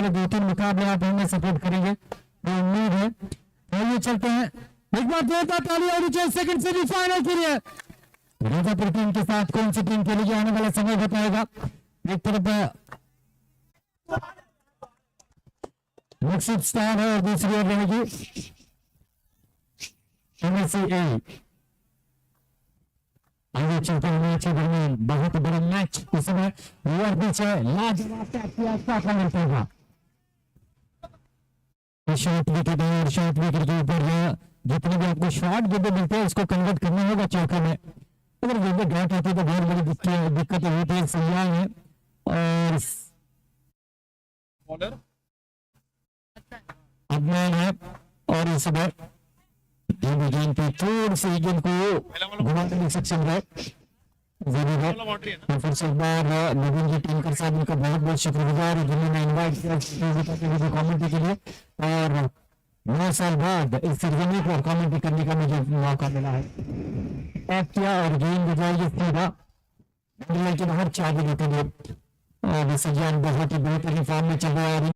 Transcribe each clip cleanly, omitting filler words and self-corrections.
वाले 2-3 मुकाबले आप हमें सपोर्ट करेंगे, तो उम्मीद है। आइए चलते हैं, एक बार जोरदार ताली होनी चाहिए सेकंड सेमीफाइनल के लिए। मिर्जापुर टीम के साथ कौन सी टीम खेलेगी आने वाला समय बताएगा। एक तरफ मकसूद स्टार है और दूसरी ओर रहेगी MSCA। आगे चलते हैं मैच के दरमियान, बहुत बड़ा मैच इस समय ओवर पिच है, लाजवाब टैक्टिक मिलता होगा। शॉट विकेट और शॉट विकेट के ऊपर जितने भी आपको शॉट गेंदे मिलते हैं उसको कन्वर्ट करना होगा चौके में। अगर गेंदे डॉट होती है तो बहुत बड़ी दिक्कत होती है। सयान है और अदनान है और इस समय गेंद पे थोड़ी सी गेंद को घुमाने में सक्षम है जरूर है। तो फिर से एक बार नवीन जी टीम साहब उनका बहुत बहुत शुक्रगुजार है जिन्होंने इन्वाइट किया कमेंट्री के लिए, और 9 साल बाद इस सरजमी को कमेंट्री करने का मुझे मौका मिला है। टैप किया और गेंद जाएगी सीधा के बाहर 4 दिनों के लिए, और सज्जान बहुत ही बेहतरीन फॉर्म में चल रहा है।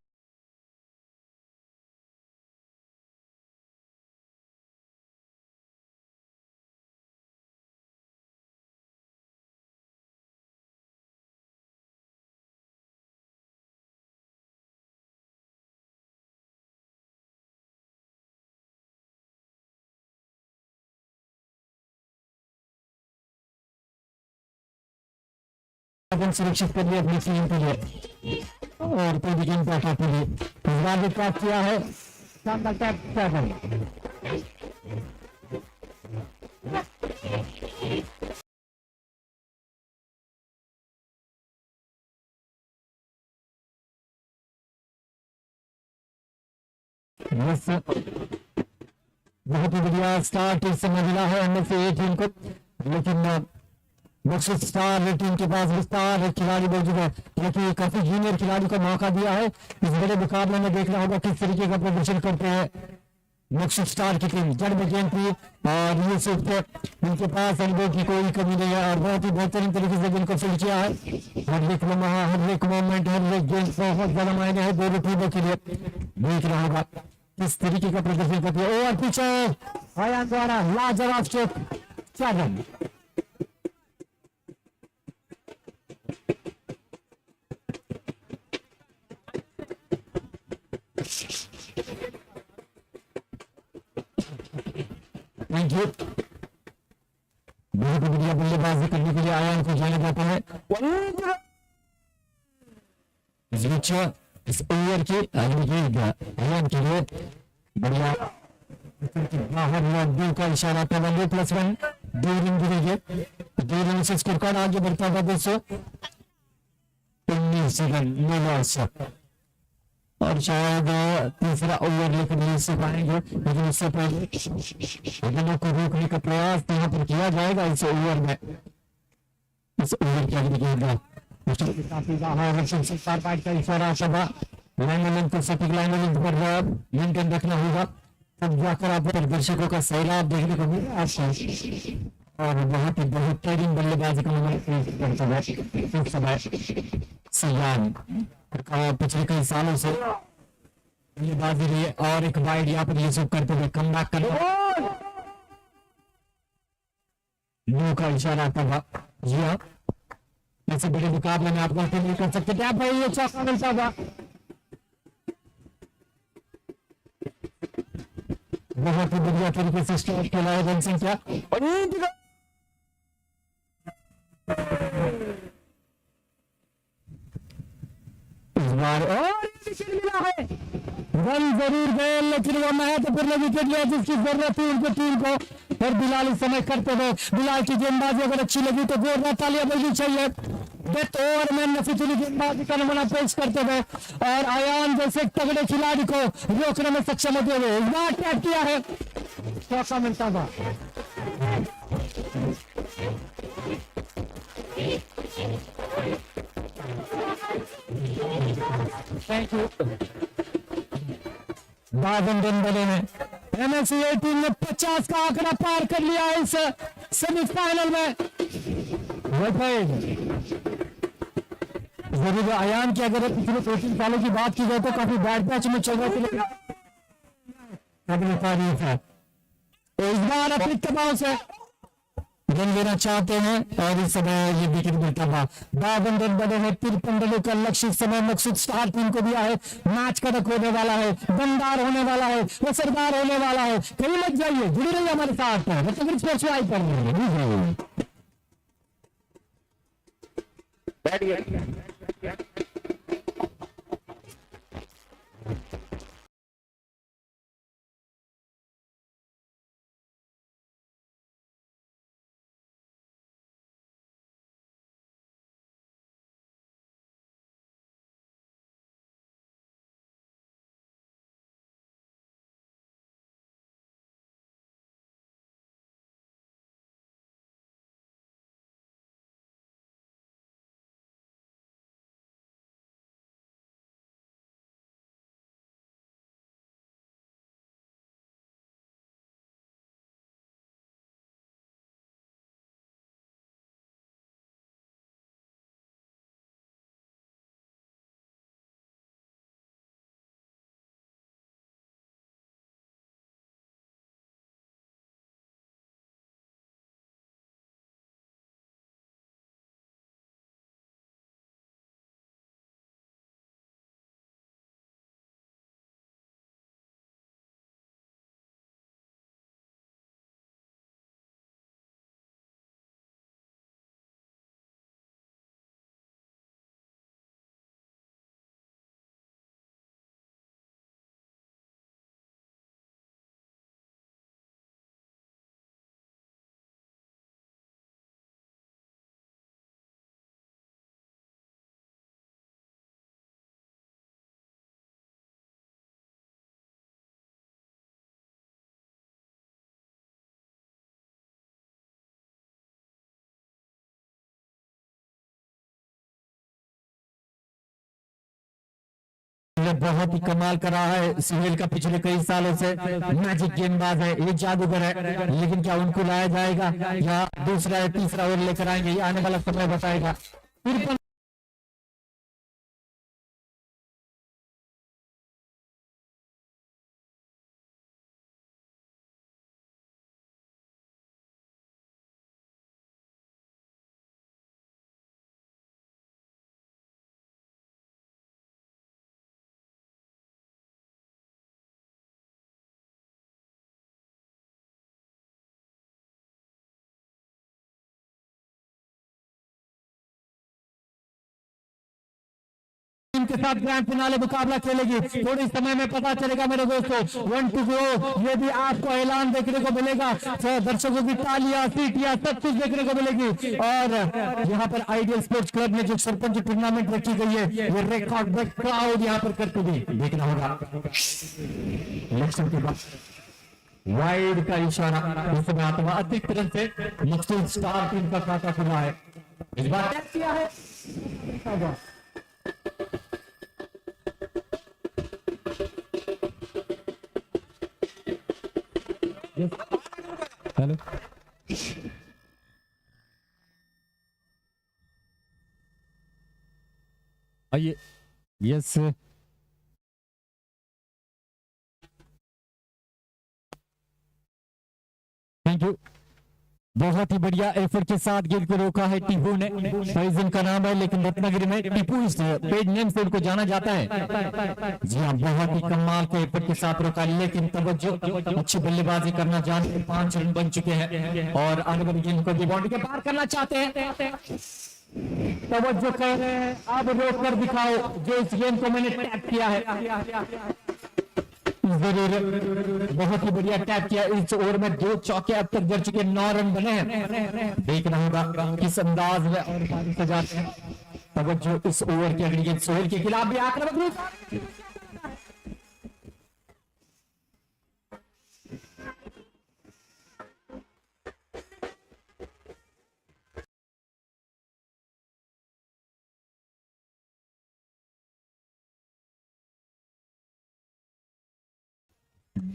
सुरक्षित कर लिया अपनी टीम के लिए और कोई भी गेम पैक के लिए इस बार भी टैप किया है। बहुत ही बढ़िया स्टार्ट इस समय मिला है MSCA टीम को, लेकिन मकसूद स्टार टीम के पास विस्तार खिलाड़ी मौजूद है, क्योंकि काफी जूनियर खिलाड़ी को मौका दिया है। इस बड़े मुकाबले में देखना होगा किस तरीके का प्रदर्शन करते हैं मकसूद स्टार की टीम। जड़ में गेंद थी और यूसुफ उनके पास अनुभव की कोई कमी नहीं है और बहुत ही बेहतरीन तरीके से गेंद को फिल किया है। हर एक लम्हा, हर एक मोमेंट, हर एक गेंद बहुत ज्यादा मायने है दोनों टीमों के लिए। देखना होगा किस तरीके का प्रदर्शन करती है। ओवर पीछे आयान द्वारा लाजवाब स्ट्रोक, 4 रन। Thank you. बहुत बढ़िया बल्लेबाजी करने के लिए आयान को जाना जाता है। इस ओवर की आयान के लिए बढ़िया बाहर का इशारा था। 1+1 2 रन गिरेंगे, 2 रन से स्कोर कार्ड आगे बढ़ता था 219 रन, 9 लॉस। और शायद तीसरा ओवर लेकर नहीं से पाएंगे, लेकिन इससे पहले बल्लों को रोकने का प्रयास यहाँ पर किया जाएगा। इस ओवर में इस ओवर के अगली गेंद काफी का इशारा सभा लाइन पर सटीक लाइन पर मेंटेन रखना होगा, तब जाकर आप दर्शकों का सैलाब देखने को मिलेगा। और बहुत ही बेहतरीन बल्लेबाजी का नंबर इस समय सयान पिछले कई सालों से बल्लेबाजी रही और एक वाइड यहाँ पर यूसुफ करते हुए कम बैक कर नो का इशारा था। जी हाँ, ऐसे बड़े मुकाबले में आप गलती नहीं कर सकते। क्या भाई ये चौका मिलता था, बहुत ही बढ़िया तरीके से स्टॉप खेला है जनसंख्या। और इस बार और विकेट मिला है, रन जरूर गए लेकिन वो महत्वपूर्ण विकेट लिया जिसकी जरूरत थी उनकी टीम को। और बिलाल इस समय करते हुए बिलाल की गेंदबाजी अगर अच्छी लगी तो जोरदार तालियां बजनी चाहिए। डेथ ओवर में नफीसुली गेंदबाजी का नमूना पेश करते हुए और आयान जैसे तगड़े खिलाड़ी को रोकने में सक्षम होते हुए इस बार टैप किया है, चौका मिलता था। Thank you. बावन रन बने हैं। MSCA टीम ने 50 का आंकड़ा पार कर लिया है इस सेमीफाइनल में। गरीब आयाम की अगर पिछले 2-3 सालों की बात की जाए तो काफी बैड पैच में चल रहे थे, काबिल तारीफ है। तो इस बार अपनी दबाव से रन लेना चाहते हैं और इस समय ये विकेट मिलता हुआ 52 रन बने हैं, 53 रनों का लक्ष्य इस समय मकसूद स्टार टीम को दिया है। मैच कड़क होने वाला है, दमदार होने वाला है, असरदार होने वाला है। कहीं मत जाइए, जुड़े रहिए हमारे साथ रत्नागिरी स्पोर्ट्स लाइव पर। बहुत ही कमाल कर रहा है सुहेल का, पिछले कई सालों से मैजिक गेंदबाज है, ये जादूगर है। लेकिन क्या उनको लाया जाएगा या दूसरा या तीसरा ओवर लेकर आएंगे, ये आने वाला समय बताएगा। फिर के साथ ग्रैंड फिनाले मुकाबला खेलेगी। थोड़ी समय में पता चलेगा मेरे दोस्तों। 1 टू गो, ये भी आपको ऐलान देखने को मिलेगा, दर्शकों की तालियां, सीटियां, सब कुछ देखने को मिलेगी। और यहाँ पर आइडियल स्पोर्ट्स क्लब में जो सरपंच टूर्नामेंट रखी गई है, ये रिकॉर्ड ब्रेक क्राउड यहाँ पर करते हुए देखना होगा। इलेक्शन के बाद वाइड का इशारा इस समय आता हुआ अधिक तरह से मकसूद स्टार टीम का खाता खुला है। इस बार क्या किया है हेलो आइए। Yes thank you. बहुत ही बढ़िया एफर्ट के साथ गेंद को रोका है टीपू ने। फैजन का नाम है लेकिन रत्नागिरी में टीपू इस पेज नेम से उनको जाना जाता है। जी हाँ, बहुत ही कमाल के एफर्ट के साथ रोका, लेकिन तवज्जो, अच्छी बल्लेबाजी करना जानते, 5 रन बन चुके हैं और आने वाली गेंद को भी बाउंड्री के पार करना चाहते हैं। तवज्जो कह रहे हैं, अब रोक कर दिखाओ जो इस गेंद को मैंने टैप किया है। जरूर, बहुत ही बढ़िया टैप किया। इस ओवर में 2 चौके अब तक जड़ चुके, 9 रन बने हैं। देखना होगा किस अंदाज में और बारिश से जाते हैं। तवज्जो, इस ओवर की अगली गेंद सोहेल के खिलाफ भी आक्रामक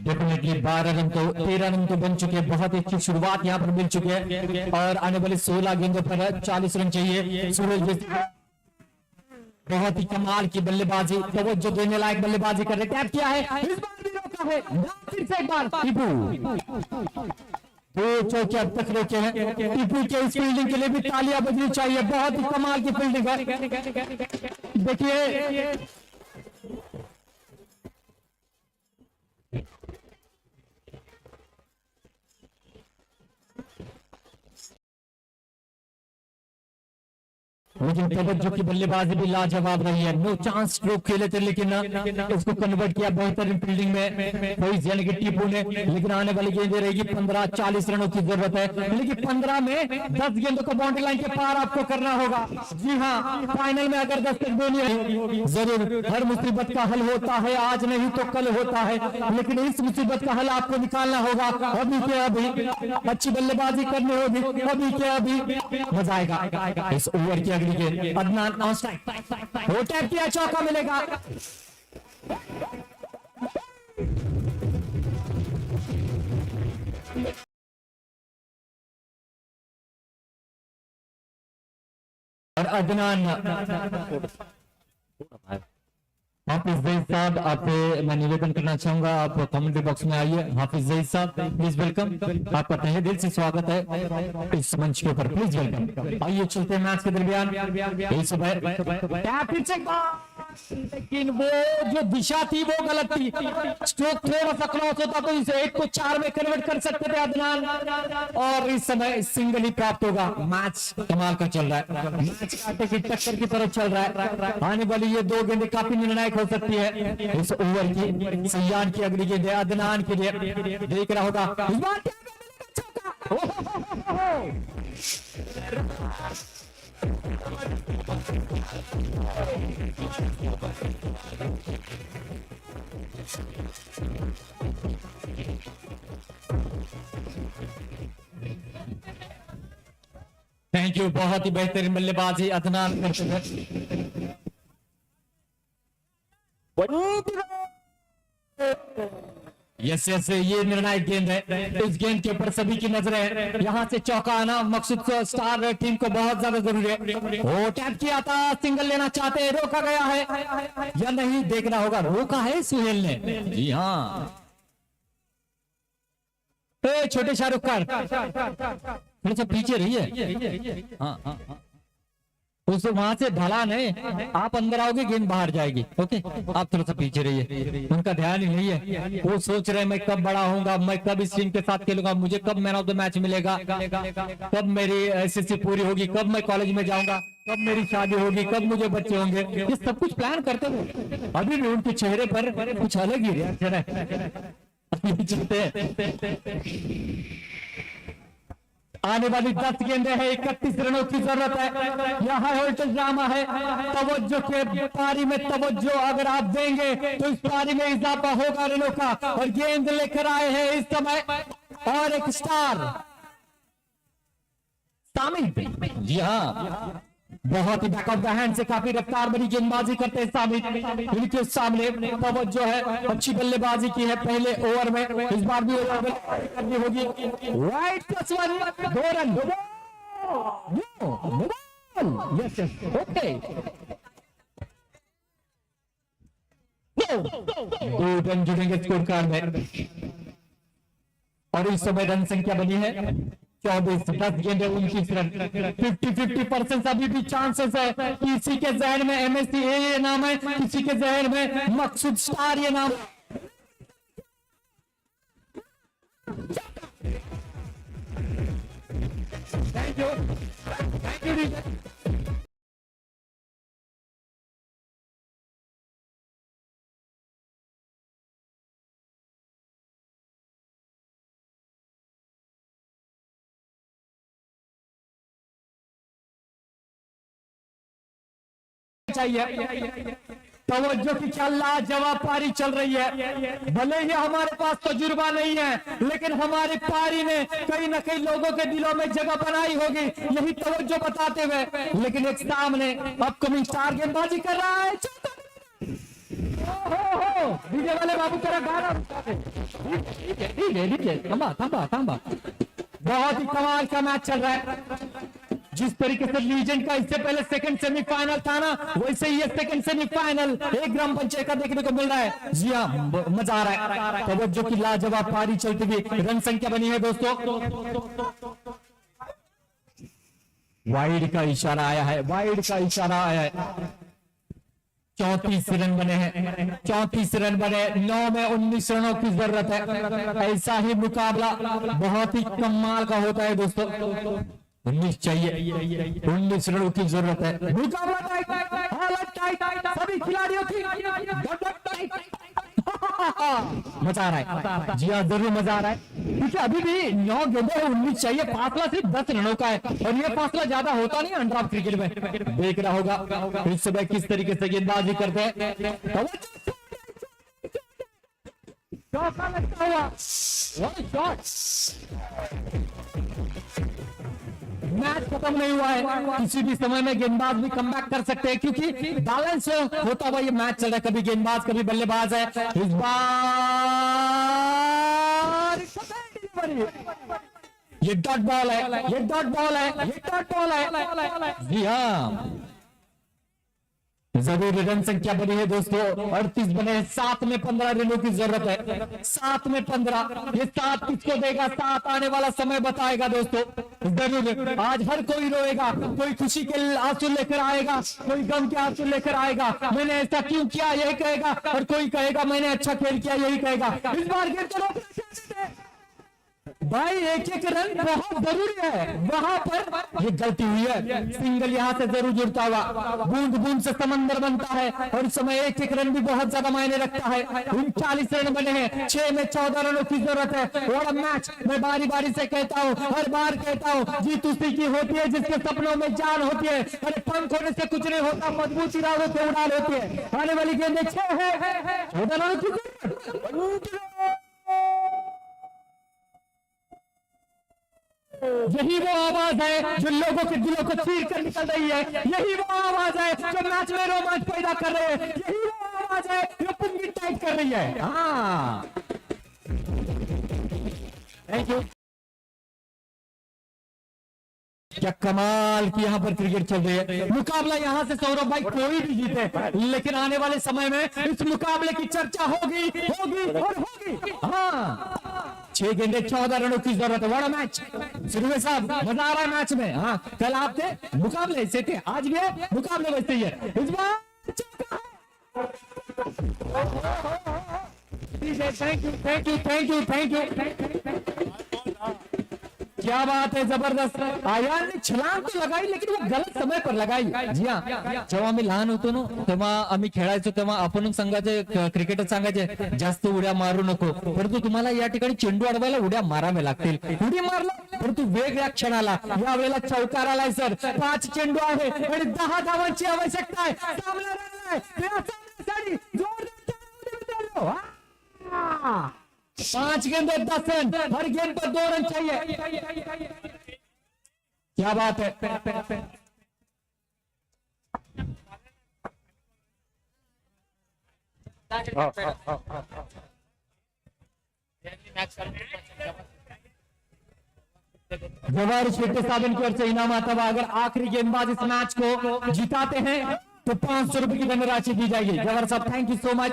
डेफिनेटली 12 रन तो 13 रन तो बन चुके हैं। बहुत ही अच्छी शुरुआत यहाँ पर मिल चुकी है और आने वाले 16 गेंदों पर 40 रन चाहिए। सूरज बहुत ही कमाल की बल्लेबाजी, तो जो देने लायक बल्लेबाजी कर रहे, टैप किया है, इस बार भी रोका है, फिर से एक बार टीपू, दो चौके अब तक रोके हैं। टीपू के इस फील्डिंग के लिए भी तालियां बजनी चाहिए, बहुत ही कमाल की फील्डिंग है। देखिए लेकिन तवज्जो की बल्लेबाजी भी लाजवाब रही है। नो चांस स्ट्रोक खेले थे लेकिन उसको कन्वर्ट किया बेहतरीन फील्डिंग में यानी कि टीपू ने। लेकिन आने वाली गेंदें रहेगी 15-40 रनों की जरूरत है, लेकिन 15 में 10 गेंदों को बाउंड्री लाइन के पार आपको करना होगा। जी हाँ, फाइनल में अगर 10 तक देनी है जरूर। हर मुसीबत का हल होता है, आज नहीं तो कल होता है, लेकिन इस मुसीबत का हल आपको निकालना होगा। अभी के अभी अच्छी बल्लेबाजी करनी होगी, अभी के अभी मजा आएगा। इस ओवर की अगली गेंद अदनान ऑन स्ट्राइक, वो टैप किया, चौका मिलेगा। और अदनान हाफिज जईद साहब, आपसे मैं निवेदन करना चाहूंगा, आप कमेंट्री बॉक्स में आइए। हाफिज जईद साहब प्लीज वेलकम, आपका तहे दिल से स्वागत है इस मंच के ऊपर, प्लीज वेलकम। आइए चलते हैं मैच के दरमियान। लेकिन वो जो दिशा थी वो गलत थी, स्ट्रोक थोड़ा सा क्रॉस होता तो इसे 1 को 4 में कन्वर्ट कर सकते थे अदनान, और इस समय सिंगल ही प्राप्त होगा। मैच कमाल का चल रहा है, मैच कांटे की टक्कर की तरफ चल रहा है। आने वाली ये 2 गेंदें काफी निर्णायक हो सकती है इस ओवर की। सयान की अगली गेंद अदनान के लिए देख रहा होगा, इस बार थैंक यू, बहुत ही बेहतरीन बल्लेबाजी अदनान करते हैं। यस यस, ये निर्णायक गेंद है, इस गेंद के ऊपर सभी की नजरें। यहाँ से चौका आना मकसूद को, स्टार टीम को बहुत ज्यादा जरूरी है। वो टैप किया था, सिंगल लेना चाहते, रोका गया है या नहीं देखना होगा। रोका है सुहेल ने, जी हाँ। छोटे शाहरुख खान थोड़ा सा पीछे रही है, हाँ हाँ हाँ, उस वहां से ढलान है, आप अंदर आओगे गेंद बाहर जाएगी। ओके, आप थोड़ा सा पीछे रहिए, उनका ध्यान ही नहीं है। वो सोच रहे हैं मैं कब बड़ा होऊंगा, मैं कब इस टीम के साथ खेलूंगा, मुझे कब मैन ऑफ द मैच मिलेगा, कब मेरी एसएससी पूरी होगी, कब मैं कॉलेज में जाऊंगा, कब मेरी शादी होगी, कब मुझे बच्चे होंगे, ये सब कुछ प्लान करते हुए अभी भी उनके चेहरे पर कुछ अलग ही रिएक्शन है। आने वाली 10 गेंदें हैं, 31 रनों की जरूरत है। यहाँ होल्टल ड्रामा है, तवज्जो के पारी में तवज्जो अगर आप देंगे तो इस पारी में इजाफा होगा रनों का। और गेंद लेकर आए हैं इस समय और एक स्टार सामिद, जी हाँ, बहुत ही बैक ऑफ द हैंड से काफी रफ्तार बनी गेंदबाजी करते हैं सामिद। इनके सामने तवज्जो है, अच्छी बल्लेबाजी की है पहले ओवर में, इस बार भी करनी होगी। Right plus 1, 2 run, yes yes, okay, 2 run जुड़ेंगे स्कोर कार्ड में। और इस समय रन संख्या बनी है 24, 10 गेंदे 29 रन, 50-50% अभी भी चांसेस है। किसी के जहन में एमएससी ये नाम है, किसी के जहन में मकसूद स्टार ये नाम। Thank you, thank you. चाहिए तवज्जो की क्या लाजवाब पारी चल रही है। भले ही हमारे पास तजुर्बा नहीं है, लेकिन हमारी पारी ने कहीं ना कहीं लोगों के दिलों में जगह बनाई होगी, यही तवज्जो बताते हुए। लेकिन एक सामने अपकमिंग स्टार गेंदबाजी कर रहा है। डीजे वाले बाबू तेरा गाना डीजे, थांबा थांबा थांबा। बहुत ही कमाल का मैच चल रहा है। जिस तरीके से लीजेंड का इससे पहले सेकंड सेमीफाइनल था ना, वैसे ही ये सेकंड सेमीफाइनल एक ग्राम पंचायत का देखने को मिल रहा है। जी हाँ, मजा आ रहा है। तवज्जो की लाजवाब पारी चलती हुई, रन संख्या बनी है दोस्तों। वाइड का इशारा आया है, वाइड का इशारा आया है। 34 रन बने हैं, 34 रन बने, 9 में 19 रनों की जरूरत है। ऐसा ही मुकाबला बहुत ही कमाल का होता है दोस्तों। 19 चाहिए, 19 रनों की जरूरत है। मुकाबला टाइट, हालत टाइट, सभी खिलाड़ियों की मजा आ रहा है। जी हाँ, जरूर मजा आ रहा है, क्योंकि अभी भी 9 गेंदों है, 19 चाहिए, फासला सिर्फ 10 रनों का है, और ये फासला ज्यादा होता नहीं अंडर ऑफ क्रिकेट में। देख रहा होगा इस समय किस तरीके से गेंदबाजी करते हैं। मैच खत्म नहीं हुआ है, किसी भी समय में गेंदबाज भी कमबैक कर सकते हैं, क्योंकि बैलेंस होता हुआ ये मैच चल रहा है। कभी गेंदबाज कभी बल्लेबाज है। इस बार ये डॉट बॉल है, ये डॉट बॉल है, ये डॉट बॉल है। जी हाँ, जरूरी रन संख्या बनी है दोस्तों, 38 बने हैं। 7 में 15 रनों की जरूरत है, 7 में 15। ये 7 किसको देगा, 7 आने वाला समय बताएगा दोस्तों। जरूर आज हर कोई रोएगा, कोई खुशी के आंसू लेकर आएगा, कोई गम के आंसू लेकर आएगा। मैंने ऐसा क्यों किया यही कहेगा, और कोई कहेगा मैंने अच्छा खेल किया यही कहेगा। इस बार गेम चलो भाई, एक एक रन बहुत जरूरी है। वहां पर ये गलती हुई है, सिंगल यहां से जरूर जुड़ता हुआ, बूंद बूंद से समंदर बनता है, और इस समय एक एक रन भी बहुत ज्यादा मायने रखता है। 39 रन बने हैं, 6 में 14 रनों की जरूरत है। बड़ा मैच मैं बारी बारी से कहता हूँ, हर बार कहता हूँ, जीत उसी की होती है जिसके सपनों में जान होती है। अरे पंख होने से कुछ नहीं होता, मजबूत इरादों से उड़ान होती है। आने वाली गेंदें 6 है, 14 रनों की जरूरत। यही वो आवाज है जो लोगों के दिलों को चीर कर निकल रही है। यही वो आवाज है जो मैच में रोमांच पैदा कर रही है। यही वो आवाज है जो पुंगी टाइट कर रही है। हाँ, थैंक यू। क्या कमाल की यहाँ पर क्रिकेट चल रही है। मुकाबला यहाँ से सौरभ भाई कोई भी जीते, लेकिन आने वाले समय में इस मुकाबले की चर्चा होगी, होगी और होगी। हाँ, 6 गेंदे 14 रनों की जरूरत है। बड़ा मैच सुरवे साहब, मजा आ रहा है मैच में। हाँ, कल आप थे, मुकाबले ऐसे थे, आज भी है, मुकाबले वैसे ही है। इस बार thank you, thank you, thank you, thank you. क्या बात है, जबरदस्त। आयान ने छलांग तो लगाई, लेकिन वो गलत समय पर लगाई। जी हाँ, जेव्हा आम्ही लहान होतो ना, तेव्हा आम्ही खेळायचो, तेव्हा आपण सांगायचे, क्रिकेटर सांगायचे जास्त उड्या मारू नको, परंतु तुम्हाला या ठिकाणी चेंडू अडवायला उड्या माराव्या लागतील। उडी मारला, परंतु वेगळ्या क्षणाला यावेळेला चौकार आलाय सर। 5 चेंडू आहे आणि 10 धावांची आवश्यकता आहे। सामना रंगलाय, सामन्यासाठी जोरदार 5 गेंदे 10 रन, हर गेंद पर 2 रन चाहिए। क्या बात है। जवाहर शेट्टी साहब की ओर से इनाम आता हुआ, अगर आखिरी गेंदबाज इस मैच को जिताते हैं तो 500 रुपए की धनराशि दी जाएगी। जवाहर साहब, thank you so much.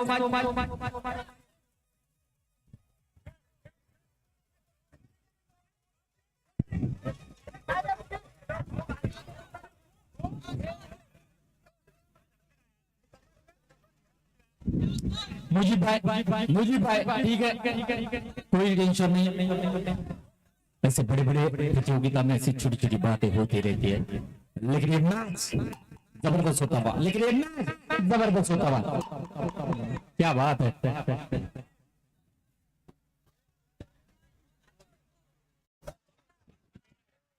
Mujeeb भाई ठीक है, कोई टेंशन नहीं। ऐसे बड़े बड़े प्रतियोगिता में ऐसी छोटी छोटी बातें होती रहती है, लेकिन ये मैच जबरदस्त होता हुआ, लेकिन ये मैच जबरदस्त होता हुआ। क्या बात है।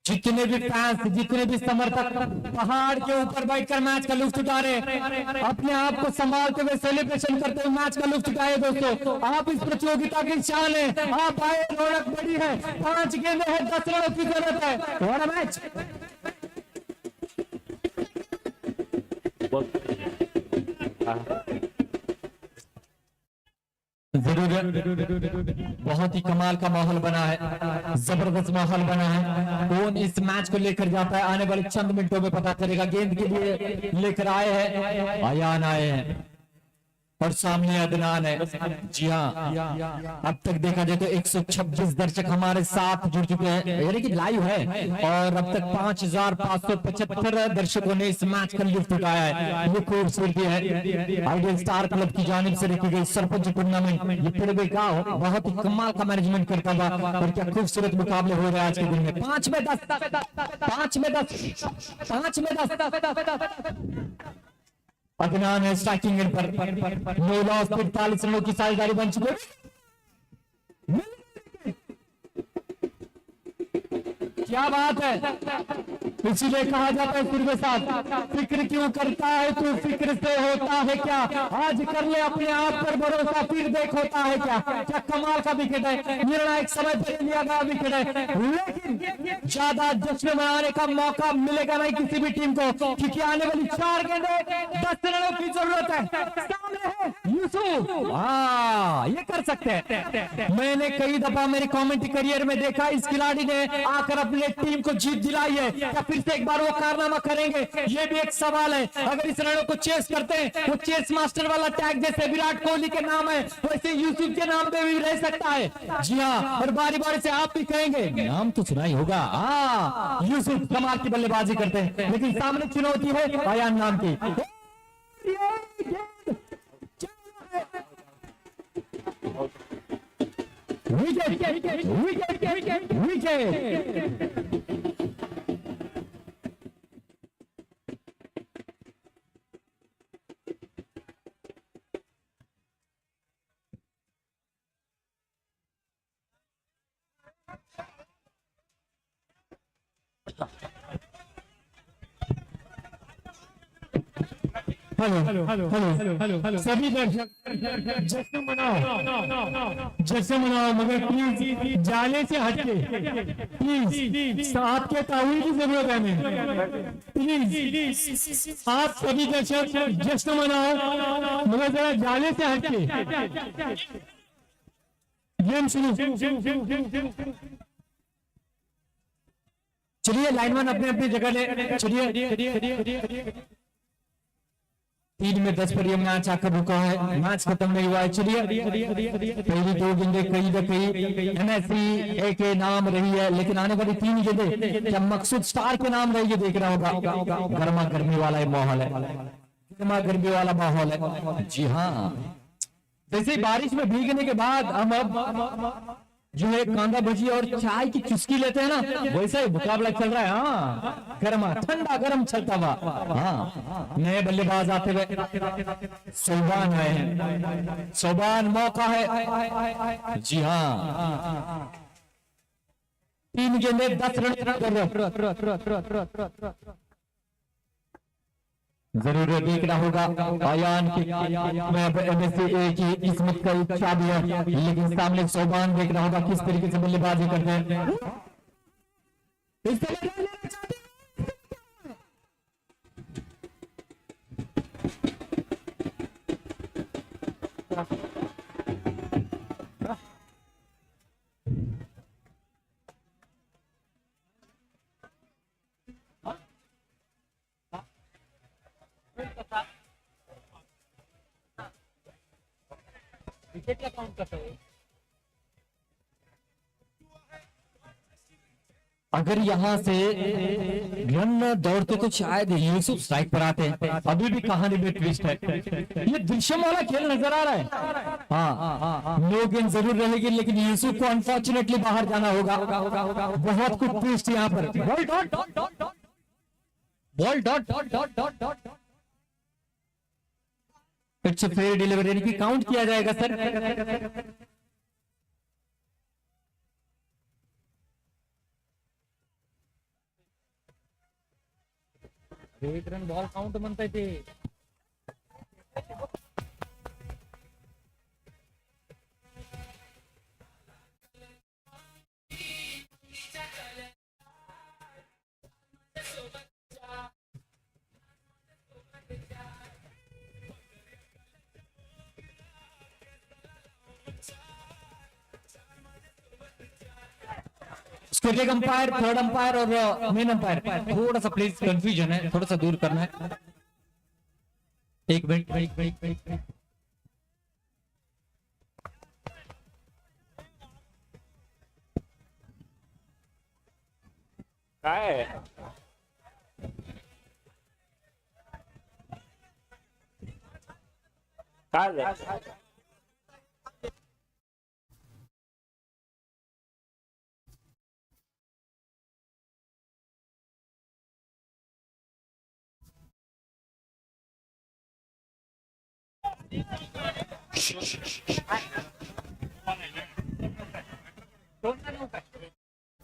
जितने भी फैंस, जितने भी समर्थक पहाड़ के ऊपर बैठकर मैच का लुत्फ उठा रहे, अपने आप को संभालते हुए सेलिब्रेशन करते हुए मैच का लुत्फ उठाए दोस्तों। आप इस प्रतियोगिता की शान है, आप आए, रौनक बड़ी है। 5 गेंदें हैं, 10 रनों की जरूरत है। बड़ा मैच। जरूर बहुत ही कमाल का माहौल बना है, जबरदस्त माहौल बना है। कौन इस मैच को लेकर जाता है आने वाले चंद मिनटों में पता चलेगा। गेंद के लिए लेकर आए हैं अयान, आए हैं और सामने अदनान है। जी हाँ, अब तक देखा जाए तो 126 दर्शक हमारे साथ जुड़ चुके हैं, यानी कि लाइव है, और अब तक 5575 दर्शकों ने इस मैच का लुत्फ उठाया है। ये खूबसूरती है आइडियल स्टार क्लब की जानिब से रखी गई सरपंच टूर्नामेंट। ये पिड़बे गांव बहुत ही कमाल का मैनेजमेंट करता था, और क्या खूबसूरत मुकाबले हो रहे हैं आज के दिन में। 5 में 10, 5 में 10, 5 में 10। अदनान है स्ट्राइकिंग एंड पर 9 लॉस 45 रनों की साझेदारी बन चुकी है। क्या बात है, इसीलिए कहा जाता है फिर के साथ, फिक्र क्यों करता है तू, फिक्र से होता है क्या। आज कर ले अपने आप पर भरोसा, फिर देख होता है क्या। क्या कमाल का विकेट है, निर्णायक समय पर लिया गया विकेट है, लेकिन ज्यादा जश्न मनाने का मौका मिलेगा नहीं किसी भी टीम को, क्योंकि आने वाली 4 गेंदें 10 रनों की जरूरत है। सामने है यूसुफ, हाँ ये कर सकते हैं। मैंने कई दफा मेरे कमेंट्री करियर में देखा इस खिलाड़ी ने आकर अपने टीम को जीत दिलाई है, क्या फिर से एक बार वो कारनामा करेंगे, ये भी एक सवाल है। अगर इस रनों को चेस करते हैं, वो चेस मास्टर वाला टैग जैसे विराट कोहली के नाम है, वैसे यूसुफ के नाम पे भी रह सकता है। जी हाँ, और बारी बारी से आप भी कहेंगे, नाम तो सुना ही होगा। हाँ, यूसुफ कमाल की बल्लेबाजी करते हैं, लेकिन सामने चुनौती है अयान नाम की। Wicket, wicket, wicket. Hello hello hello hello, सभी दर्शक जश्न मनाओ, जश्न मनाओ, मगर प्लीज जाले से हटके, प्लीज आपके ताउल की जरूरत है हमें, प्लीज आप सभी दर्शक जश्न मनाओ, मगर जरा जाले से हटके। गेम शुरू। चलिए लाइनमैन अपने अपनी जगह ले, चलिए 3 में 10 पर ये मैच आकर रुका है, मैच खत्म नहीं हुआ है। चलिए पहली 2 गेंदें कहीं न कहीं एमएससी के नाम रही है, लेकिन आने वाली 3 गेंदें क्या मकसूद स्टार के नाम रही है, देख रहा होगा। गर्मा गर्मी वाला माहौल है, गर्मा गर्मी वाला माहौल है। जी हाँ, जैसे बारिश में भीगने के बाद हम अब जो है कांदा भजी और चाय की चुस्की लेते हैं ना, वैसा ही मुकाबला चल रहा है। हाँ, गर्मा ठंडा गर्म चलता हुआ। हाँ, नए बल्लेबाज आते हुए सोबान आए हैं, सोबान मौका है। जी हाँ, 3 गेंदें 10 रन जरूर देखना होगा। अयान की एमएससी की किस्मत का इच्छा भी है, लेकिन सामने सोबान देखना होगा किस तरीके से बल्लेबाजी करते हैं। विकेट का काउंट करता है। अगर यहाँ से रन दौड़ते तो शायद यूसुफ स्ट्राइक पर आते हैं। अभी भी कहानी में ट्विस्ट है, ये दृश्यम वाला खेल नजर आ रहा है। हाँ, 9 गेंद जरूर रहेगी, लेकिन यूसुफ को अनफॉर्चुनेटली बाहर जाना होगा। बहुत कुछ ट्विस्ट यहाँ पर। Ball dot dot dot dot, ball dot dot dot dot dot, it's fair delivery, यानी कि काउंट किया जाएगा सर। एक रन बॉल काउंट बनता है। उसके लेग अंपायर, थर्ड अंपायर और मेन अंपायर थोड़ा सा प्लीज कंफ्यूजन है, थोड़ा सा दूर करना है। एक मिनट। काय काय झालं?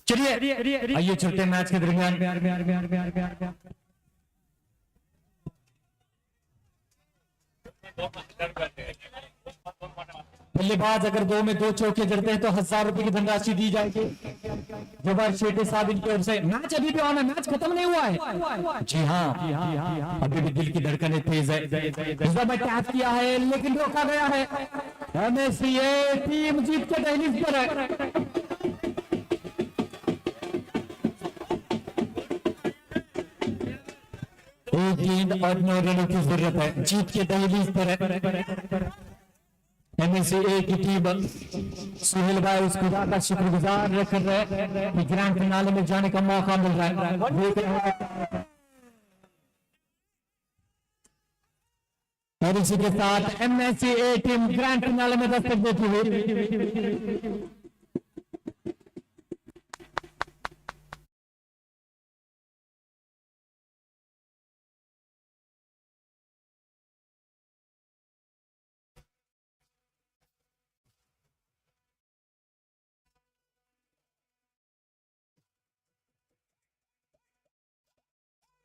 चलिए आइए चलते हैं मैच के दरमियान। बल्लेबाज अगर 2 में 2 चौके जड़ते हैं तो 1000 रुपए की धनराशि दी जाएगी। जबर शेटे साहब इनकी ओर से। मैच अभी भी ऑन है, मैच खत्म नहीं हुआ है। जी हाँ, अभी भी दिल की धड़कनें तेज है। इस बार मैं टैप किया है लेकिन रोका गया है। MSCA टीम जीत के दहलीज पर है। एक गेंद और 9 रनों की जरूरत है, जीत के दहलीज पर है। MSCA की टीम सुहेल भाई उस खुदा का शुक्रगुजार कर रहे हैं कि ग्रैंड फिनाले में जाने का मौका मिल रहा है। और इसी के साथ MSCA टीम ग्रैंड फिनाले में दस्तक देती हुई